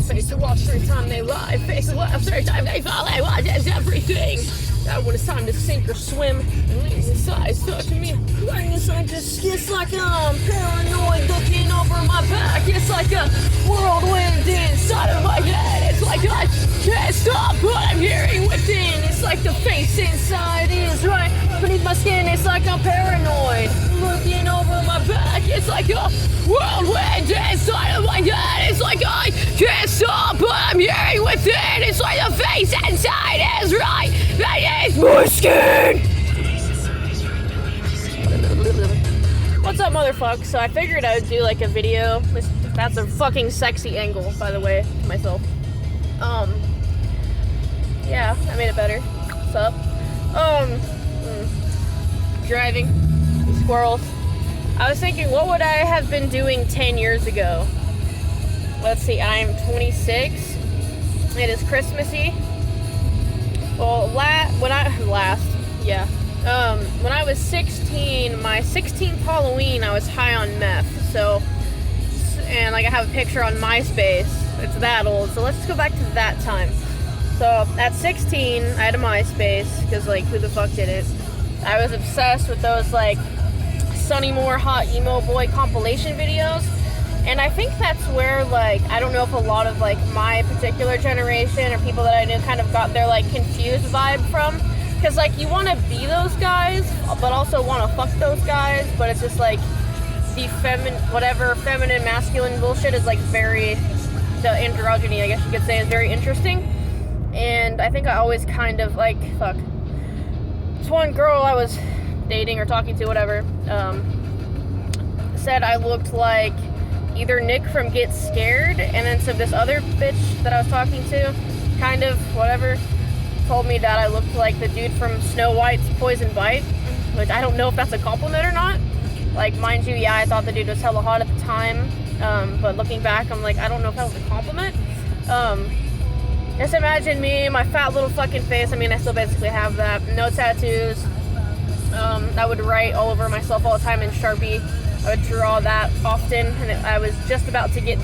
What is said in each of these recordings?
face to watch every time they lie. Face to watch every time they fall. I watch everything. That when it's time to sink or swim, and leaves inside, touching me. Lying inside just it's like I'm paranoid looking over my back. It's like a whirlwind inside of my head. It's like I can't stop what I'm hearing within. It's like the face inside is right beneath my skin. It's like I'm paranoid looking over my back. It's like a whirlwind inside of my head. It's like I can't stop what I'm hearing within. It's like the face inside is right beneath my skin. What's up, motherfucker? So I figured I would do like a video. That's a fucking sexy angle, by the way, to myself. Yeah, I made it better. What's up? Driving. Squirrels. I was thinking, what would I have been doing 10 years ago? Let's see, I'm 26. It is Christmassy. Well, when I was 16, my 16th Halloween, I was high on meth. So, and like I have a picture on MySpace. It's that old. So let's go back to that time. So at 16, I had a MySpace because like who the fuck didn't? I was obsessed with those like Sonny Moore Hot Emo Boy compilation videos. And I think that's where, like, I don't know if a lot of, like, my particular generation or people that I knew kind of got their, like, confused vibe from. Because, like, you want to be those guys, but also want to fuck those guys. But it's just, like, the feminine, masculine bullshit is, like, the androgyny, I guess you could say, is very interesting. And I think I always kind of, like, this one girl I was dating or talking to, whatever, said I looked like either Nick from Get Scared, and then so this other bitch that I was talking to, kind of, whatever, told me that I looked like the dude from Snow White's Poison Bite, which I don't know if that's a compliment or not. Like, mind you, yeah, I thought the dude was hella hot at the time, but looking back, I'm like, I don't know if that was a compliment. Just imagine me, my fat little fucking face, I mean, I still basically have that, no tattoos, I would write all over myself all the time in Sharpie. I would draw that often, and I was just about to get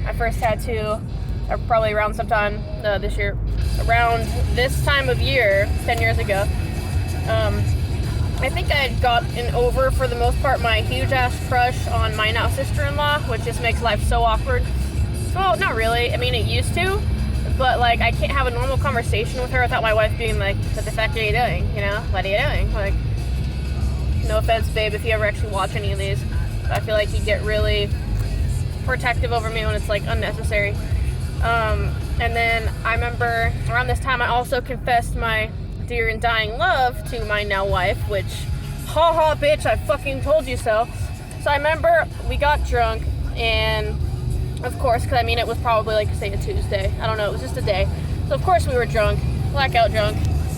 my first tattoo, probably around sometime this year, around this time of year, 10 years ago. I think I had gotten over, for the most part, my huge-ass crush on my now sister-in-law, which just makes life so awkward. Well, not really. I mean, it used to, but, like, I can't have a normal conversation with her without my wife being like, what the fuck are you doing, you know? What are you doing? Like, no offense, babe, if you ever actually watch any of these. I feel like you get really protective over me when it's, like, unnecessary. And then I remember around this time I also confessed my dear and dying love to my now wife, which, ha bitch, I fucking told you so. So I remember we got drunk, and of course, because I mean it was probably like, say, a Tuesday. I don't know, it was just a day. So of course we were drunk, blackout drunk.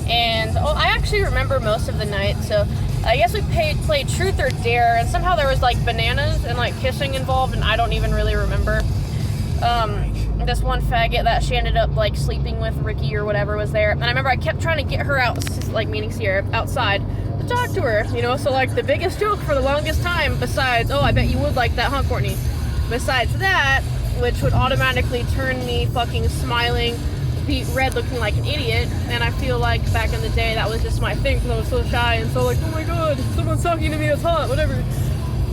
And I actually remember most of the night, so I guess we played Truth or Dare, and somehow there was, like, bananas and, like, kissing involved, and I don't even really remember. This one faggot that she ended up, like, sleeping with, Ricky or whatever, was there. And I remember I kept trying to get her out, like, meaning Sierra, outside to talk to her, you know? So, like, the biggest joke for the longest time, besides, oh, I bet you would like that, huh, Courtney? Besides that, which would automatically turn me fucking smiling, beat red, looking like an idiot, and I feel like back in the day that was just my thing because I was so shy and so like, oh my god, someone's talking to me, it's hot, whatever.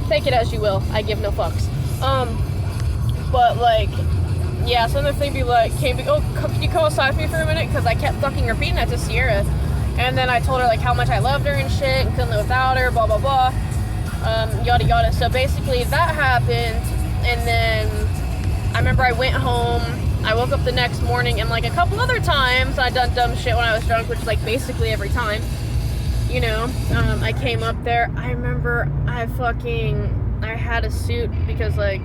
Take it as you will, I give no fucks. But like, yeah, so then they'd be like, can you come outside with me for a minute? Because I kept fucking repeating that to Sierra, and then I told her like how much I loved her and shit, and couldn't live without her, blah blah blah, yada yada. So basically that happened, and then I remember I went home. I woke up the next morning, and like a couple other times I done dumb shit when I was drunk, which is like basically every time, you know. I came up there. I remember I had a suit because the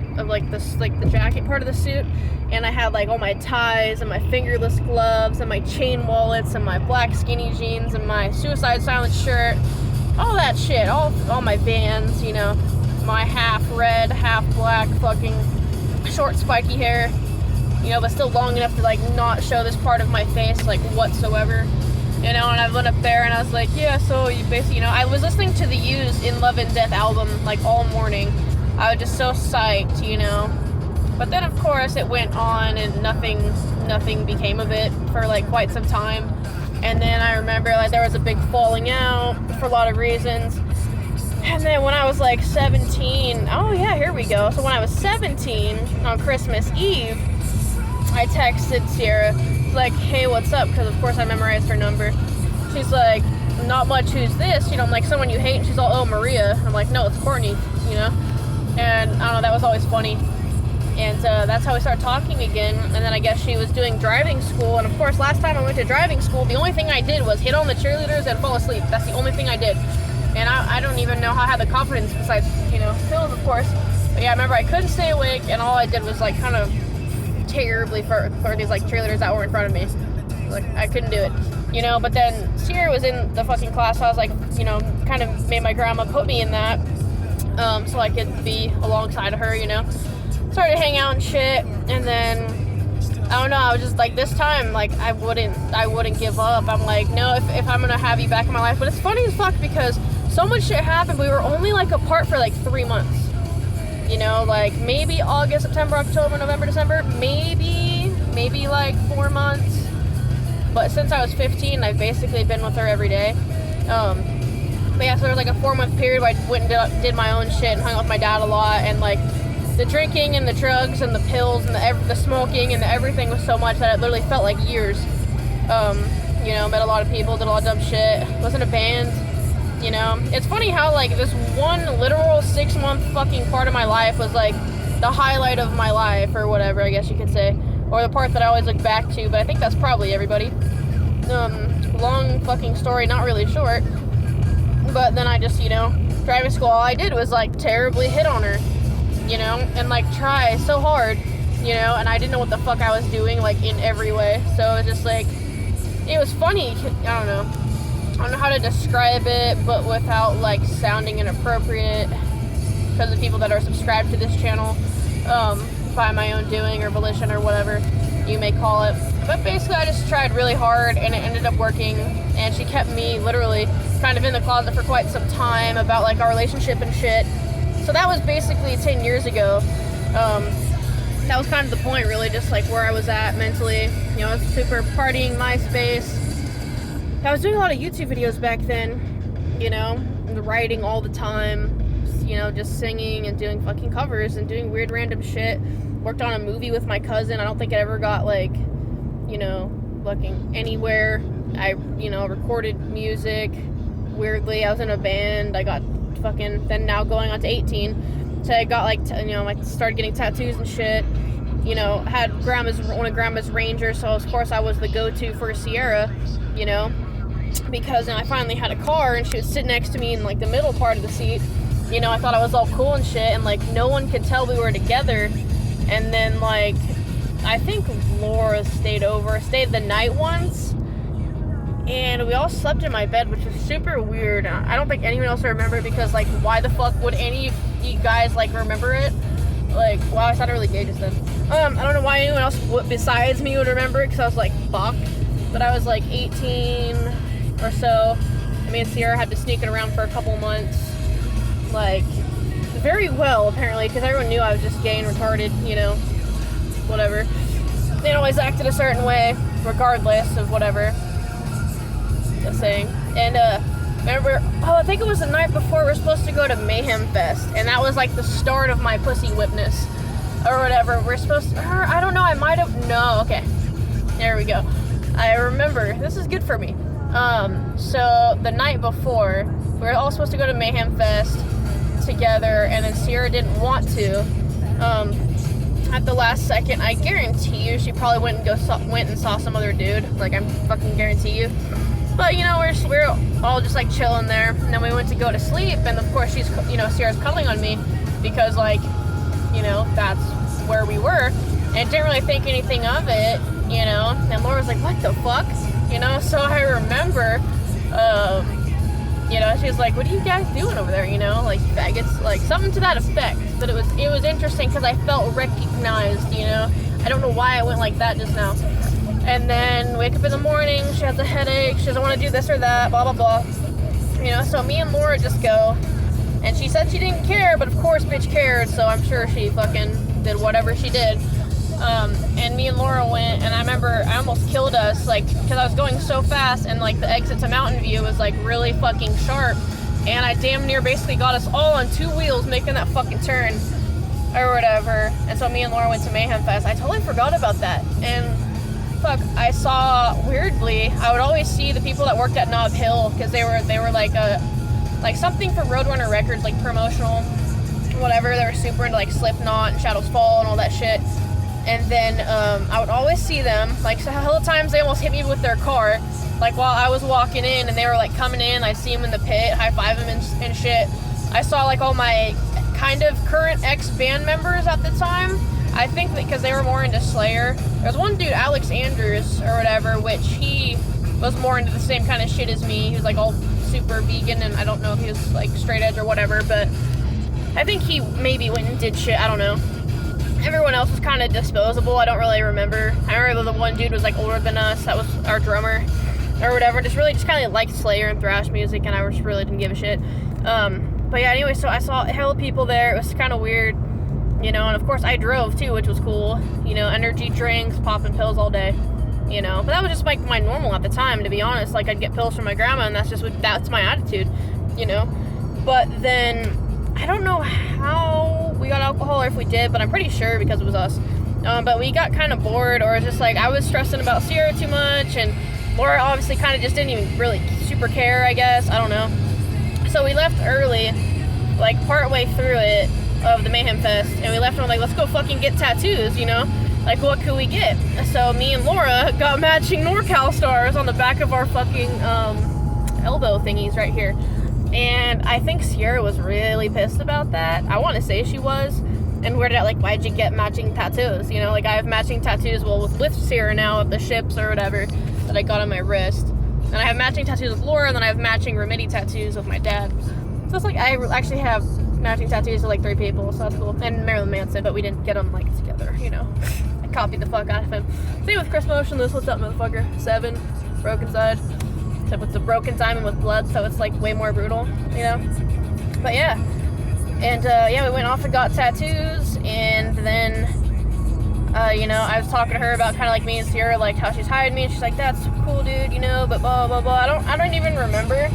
jacket part of the suit, and I had like all my ties and my fingerless gloves and my chain wallets and my black skinny jeans and my Suicide Silence shirt, all that shit, all my Vans, you know, my half red, half black fucking short spiky hair. You know, but still long enough to, like, not show this part of my face, like, whatsoever. You know, and I went up there and I was like, yeah, so you basically, you know, I was listening to the Used In Love and Death album, like, all morning. I was just so psyched, you know. But then, of course, it went on and nothing became of it for like quite some time. And then I remember like there was a big falling out for a lot of reasons. And then when I was like 17, oh yeah, here we go. So when I was 17 on Christmas Eve, I texted Sierra, like, hey, what's up? Because of course I memorized her number. She's like, not much, who's this? You know, I'm like, someone you hate. And she's all, oh, Maria. I'm like, no, it's Courtney, you know? And I don't know, that was always funny. And that's how we started talking again. And then I guess she was doing driving school. And of course, last time I went to driving school, the only thing I did was hit on the cheerleaders and fall asleep. That's the only thing I did. And I don't even know how I had the confidence besides, you know, pills, of course. But yeah, I remember I couldn't stay awake, and all I did was, like, kind of terribly for these, like, cheerleaders that were in front of me. Like, I couldn't do it, you know? But then Sierra was in the fucking class, so I was like, you know, kind of made my grandma put me in that so I could be alongside of her, you know? Started to hang out and shit, and then I don't know, I was just like, this time, like, I wouldn't give up. I'm like, no, if I'm gonna have you back in my life. But it's funny as fuck because so much shit happened. We were only like apart for like 3 months, you know, like maybe August, September, October, November, December, maybe like 4 months. But since I was 15, I've basically been with her every day. But yeah, so there was like a 4-month period where I went and did my own shit and hung out with my dad a lot, and like the drinking and the drugs and the pills and the smoking and the everything was so much that it literally felt like years. You know, met a lot of people, did a lot of dumb shit, was in a band, you know. It's funny how like this one literal 6-month fucking part of my life was like the highlight of my life or whatever, I guess you could say. Or the part that I always look back to, but I think that's probably everybody. Long fucking story, not really short. But then I just, you know, driving school, all I did was like terribly hit on her, you know, and like try so hard, you know, and I didn't know what the fuck I was doing, like in every way. So it was just like, it was funny. I don't know how to describe it, but without like sounding inappropriate, because of people that are subscribed to this channel, by my own doing or volition or whatever you may call it. But basically I just tried really hard and it ended up working, and she kept me literally kind of in the closet for quite some time about like our relationship and shit. So that was basically 10 years ago. That was kind of the point, really, just like where I was at mentally. You know, I was super partying, MySpace. I was doing a lot of YouTube videos back then, you know, writing all the time, you know, just singing and doing fucking covers and doing weird random shit. Worked on a movie with my cousin. I don't think it ever got like, you know, fucking anywhere. I, you know, recorded music. Weirdly, I was in a band. I got fucking, then now going on to 18. So I got like, you know, I started getting tattoos and shit. You know, had one of grandma's Rangers, so of course I was the go-to for Sierra, you know, because I finally had a car and she was sitting next to me in like the middle part of the seat. You know, I thought I was all cool and shit, and like no one could tell we were together. And then like, I think Laura stayed the night once, and we all slept in my bed, which was super weird. I don't think anyone else would remember it, because like, why the fuck would any of you guys like remember it? Like, wow, I sounded really gay just then. I don't know why anyone else besides me would remember it, because I was like, fuck. But I was like 18 or so. I mean, Sierra had been sneaking around for a couple months, like, very well, apparently, because everyone knew I was just gay and retarded, you know, whatever. They always acted a certain way, regardless of whatever. Just saying. And, remember, I think it was the night before we were supposed to go to Mayhem Fest, and that was like the start of my pussy whipness, or whatever. We're supposed to, I don't know, I might have, no, okay. There we go. I remember, this is good for me. So the night before, we were all supposed to go to Mayhem Fest together, and then Sierra didn't want to. At the last second, I guarantee you she probably went and saw some other dude. Like, I fucking guarantee you. But, you know, we're all just, like, chilling there. And then we went to go to sleep. And, of course, she's, you know, Sierra's cuddling on me. Because, like, you know, that's where we were. And didn't really think anything of it, you know. And Laura was like, what the fuck? You know, so I remember, you know, she was like, what are you guys doing over there, you know? Like, faggots, like, something to that effect. But it was interesting because I felt recognized, you know? I don't know why I went like that just now. And then wake up in the morning, she has a headache, she doesn't want to do this or that, blah, blah, blah. You know, so me and Laura just go. And she said she didn't care, but of course bitch cared, so I'm sure she fucking did whatever she did. And me and Laura went, and I remember I almost killed us, like, because I was going so fast, and, like, the exit to Mountain View was, like, really fucking sharp, and I damn near basically got us all on 2 wheels making that fucking turn, or whatever. And so me and Laura went to Mayhem Fest. I totally forgot about that, and fuck, I saw, weirdly, I would always see the people that worked at Nob Hill, because they were like something for Roadrunner Records, like promotional, whatever. They were super into like Slipknot and Shadows Fall and all that shit. And then I would always see them, like, so a couple times they almost hit me with their car, like while I was walking in, and they were like coming in, I'd see them in the pit, high-five them and shit. I saw like all my kind of current ex-band members at the time, I think because they were more into Slayer. There was one dude, Alex Andrews or whatever, which he was more into the same kind of shit as me. He was like all super vegan, and I don't know if he was like straight edge or whatever, but I think he maybe went and did shit, I don't know. Everyone else was kind of disposable. I don't really remember. I remember the one dude was like older than us. That was our drummer or whatever. Just kind of liked Slayer and thrash music, and I just really didn't give a shit. But yeah, anyway, so I saw a hell of people there. It was kind of weird, you know, and of course I drove too, which was cool. You know, energy drinks, popping pills all day, you know. But that was just like my normal at the time, to be honest. Like, I'd get pills from my grandma, and that's my attitude, you know. But then I don't know how we got alcohol, or if we did, but I'm pretty sure because it was us. But we got kind of bored, or just like I was stressing about Sierra too much, and Laura obviously kind of just didn't even really super care, I guess. I don't know. So we left early, like partway through it of the Mayhem Fest, and we left and we're like, let's go fucking get tattoos, you know? Like, what could we get? So me and Laura got matching NorCal stars on the back of our fucking elbow thingies right here. And I think Sierra was really pissed about that. I want to say she was. And we're like, why'd you get matching tattoos? You know, like, I have matching tattoos, well, with Sierra now, of the ships or whatever, that I got on my wrist. And I have matching tattoos with Laura, and then I have matching Remedy tattoos with my dad. So it's like, I actually have matching tattoos with like 3 people, so that's cool. And Marilyn Manson, but we didn't get them like together, you know. I copied the fuck out of him. Same with Chris Motionless. What's up, motherfucker? 7, Broken Side. Except with the broken diamond with blood, so it's like way more brutal, you know. But yeah, and yeah, we went off and got tattoos, and then you know, I was talking to her about kind of like me and Sierra, like how she's hiding me, and she's like, that's cool, dude, you know, but blah blah blah. I don't even remember.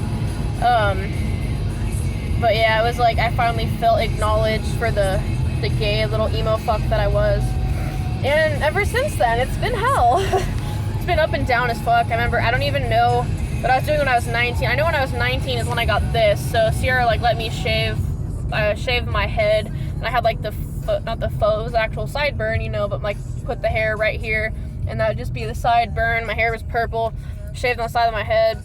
But yeah, it was like I finally felt acknowledged for the gay little emo fuck that I was, and ever since then it's been hell. It's been up and down as fuck. I remember, I don't even know what I was doing when I was 19. I know when I was 19 is when I got this. So Sierra like let me shave my head, and I had like not the faux, it was the actual sideburn, you know, but like put the hair right here, and that would just be the sideburn. My hair was purple, shaved on the side of my head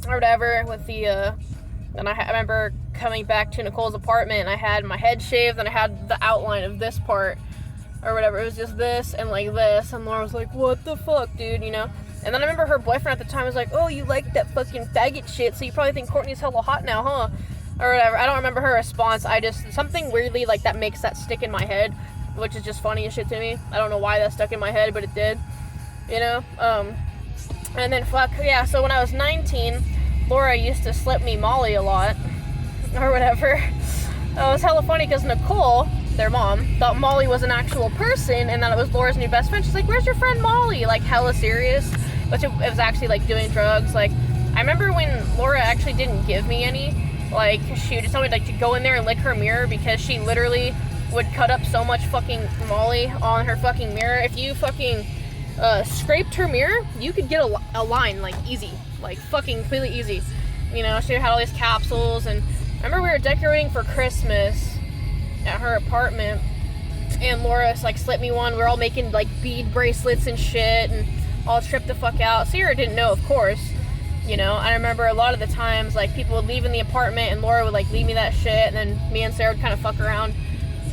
or whatever with the and I remember coming back to Nicole's apartment, and I had my head shaved, and I had the outline of this part or whatever. It was just this and like this, and Laura was like, what the fuck, dude, you know? And then I remember her boyfriend at the time was like, oh, you like that fucking faggot shit, so you probably think Courtney's hella hot now, huh? Or whatever. I don't remember her response. I just, something weirdly like that makes that stick in my head, which is just funny as shit to me. I don't know why that stuck in my head, but it did, you know? And then fuck, yeah, so when I was 19, Laura used to slip me Molly a lot, or whatever. It was hella funny because Nicole, their mom, thought Molly was an actual person, and that it was Laura's new best friend. She's like, where's your friend Molly? Like, hella serious. But it was actually, like, doing drugs. Like, I remember when Laura actually didn't give me any, like, she would just tell me, like, to go in there and lick her mirror, because she literally would cut up so much fucking Molly on her fucking mirror. If you fucking scraped her mirror, you could get a line, like, easy. Like, fucking completely easy. You know, she had all these capsules, and I remember we were decorating for Christmas at her apartment, and Laura, like, slipped me one. We were all making, like, bead bracelets and shit, and all tripped the fuck out. Sierra didn't know, of course, you know. I remember a lot of the times, like, people would leave in the apartment, and Laura would, like, leave me that shit, and then me and Sarah would kind of fuck around.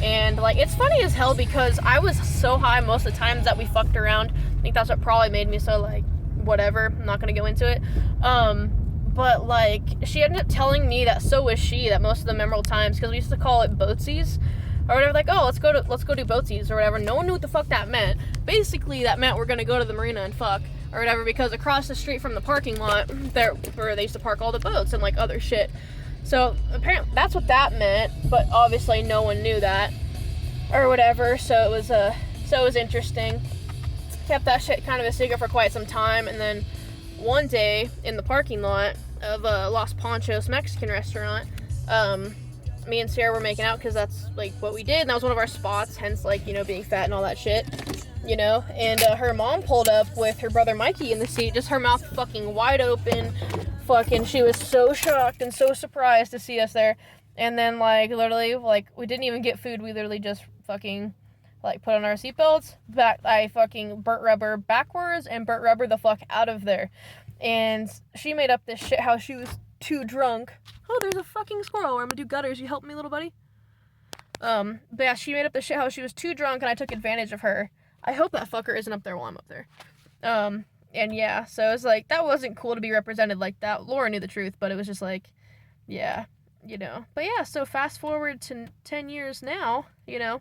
And, like, it's funny as hell, because I was so high most of the times that we fucked around. I think that's what probably made me so, like, whatever. I'm not gonna go into it. But, like, she ended up telling me that so was she, that most of the memorable times, because we used to call it boatsies, or whatever, like, oh, let's go do boatsies, or whatever. No one knew what the fuck that meant. Basically, that meant we're gonna go to the marina and fuck, or whatever, because across the street from the parking lot, there, where they used to park all the boats and, like, other shit. So, apparently, that's what that meant, but obviously no one knew that. or whatever. So it was interesting. Kept that shit kind of a secret for quite some time, and then one day in the parking lot of Los Panchos Mexican restaurant, me and Sarah were making out because that's like what we did, and that was one of our spots, hence like, you know, being fat and all that shit, you know. And her mom pulled up with her brother Mikey in the seat, just her mouth fucking wide open, fucking, she was so shocked and so surprised to see us there. And then like literally, like, we didn't even get food, we literally just fucking like put on our seatbelts, I fucking Burt Rubber backwards and Burt Rubber the fuck out of there. And she made up this shit how she was too drunk. Oh, there's a fucking squirrel. I'm gonna do gutters. You help me, little buddy? But yeah, she made up the shit how she was too drunk and I took advantage of her. I hope that fucker isn't up there while I'm up there. And yeah, so it was like, that wasn't cool to be represented like that. Laura knew the truth, but it was just like, yeah, you know. But yeah, so fast forward to 10 years now, you know.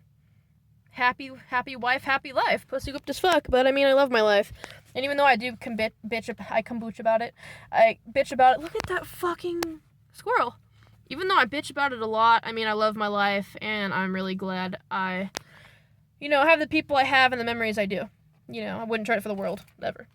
Happy wife, happy life. Pussy whipped as fuck, but I mean, I love my life. And even though I do bitch about it. Look at that fucking squirrel. Even though I bitch about it a lot, I mean, I love my life, and I'm really glad I, you know, have the people I have and the memories I do. You know, I wouldn't trade it for the world, ever.